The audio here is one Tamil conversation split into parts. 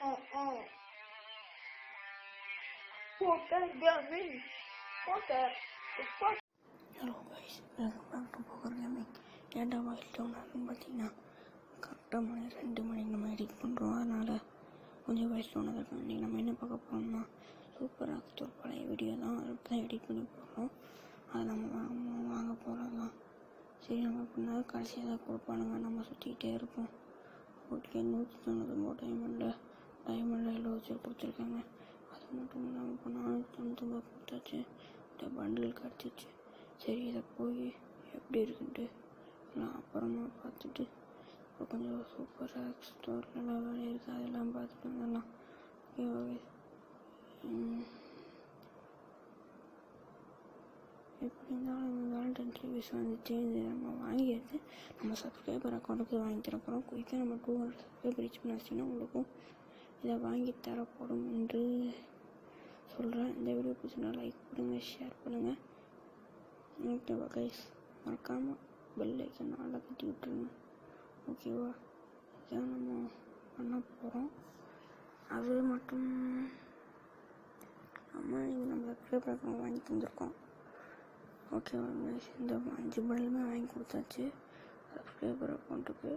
Hello guys, welcome back to poker gaming. ஏன்டா வாயில் டவுன் பார்த்தீங்கன்னா கரெக்டாக 2 மணிக்கு நம்ம எடிட் பண்ணுறோம். அதனால் கொஞ்சம் வாயில் டவுன் தான் இருக்கும். இன்றைக்கி நம்ம என்ன பார்க்க போகிறோம்னா சூப்பர் ஆக்டர் பழைய வீடியோ தான் தான் எடிட் பண்ணி போடுறோம். அதை நம்ம வாங்க போகிறோம் தான். சரி, நம்ம எப்படின்னா கடைசியாக தான் கொடுப்பானுங்க, நம்ம சுற்றிக்கிட்டே இருப்போம். ஓகே, 199 டைமண்டில் எல்லாம் வச்சு கொடுத்துருக்காங்க. அது மட்டும் இல்லாமல் இப்போ 499 கொடுத்தாச்சு. இந்த பண்டில் கிடச்சிச்சு. சரி, இதை போய் எப்படி இருக்குன்ட்டு எல்லாம் அப்புறமா பார்த்துட்டு இப்போ கொஞ்சம் சூப்பர் ஸ்டோர்லாம் வேலை இருக்குது, அதெல்லாம் பார்த்துட்டு வந்துடலாம். எப்படி இருந்தாலும் 10 ருபீஸ் வந்துச்சு. இது நம்ம வாங்கிடுது. நம்ம சப்ஸ்கிரைபர் அக்கௌண்ட்டுக்கு வாங்கி தரப்போகிறோம். குயிக்காக நம்ம 200 சப்ஸ்கிரைபர் ரீச் பண்ண வச்சிங்கன்னா உங்களுக்கும் இதை வாங்கி தரப்படும் என்று சொல்கிறேன். இந்த வீடியோ பிடிச்சிருந்தா லைக் பண்ணுங்கள், ஷேர் பண்ணுங்கள். ஓகேவா கைஸ், மறக்காமல் பெல் ஐக்கன் நல்லா கட்டி விட்டுருங்க. ஓகேவா, இதான் நம்ம பண்ண போகிறோம். அது மட்டும் நம்ம சப்ஸ்கிரைபர் அக்கௌண்ட் வாங்கி தந்துருக்கோம். ஓகேவா கைஸ், இந்த 5 பண்டலுமே வாங்கி கொடுத்தாச்சு சப்ஸ்கிரைபர் அக்கௌண்ட்டுக்கு.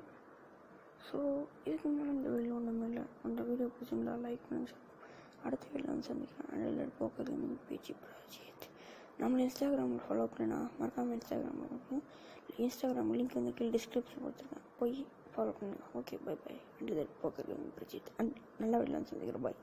ஸோ இதுக்கு மேலே இந்த வீடியோ ஒன்றுமே இல்லை. அந்த வீடியோ பிடிச்சிருந்தா லைக் பண்ணுங்க. அடுத்த வீடியோவில் வந்து சந்திக்கலாம். போக்கர் கேமிங் பேச்சு ப்ராஜெக்ட். நம்மளை இன்ஸ்டாகிராமில் ஃபாலோ பண்ணினா மறக்காமல் இன்ஸ்டாகிராம் லிங்க் வந்து கீழே டிஸ்கிரிப்ஷன் கொடுத்துருக்கேன், போய் ஃபாலோ பண்ணுங்கள். Okay, bye bye. Poker gaming project. நல்ல வீடியோவில் வந்து சந்திக்கிறேன். பாய்.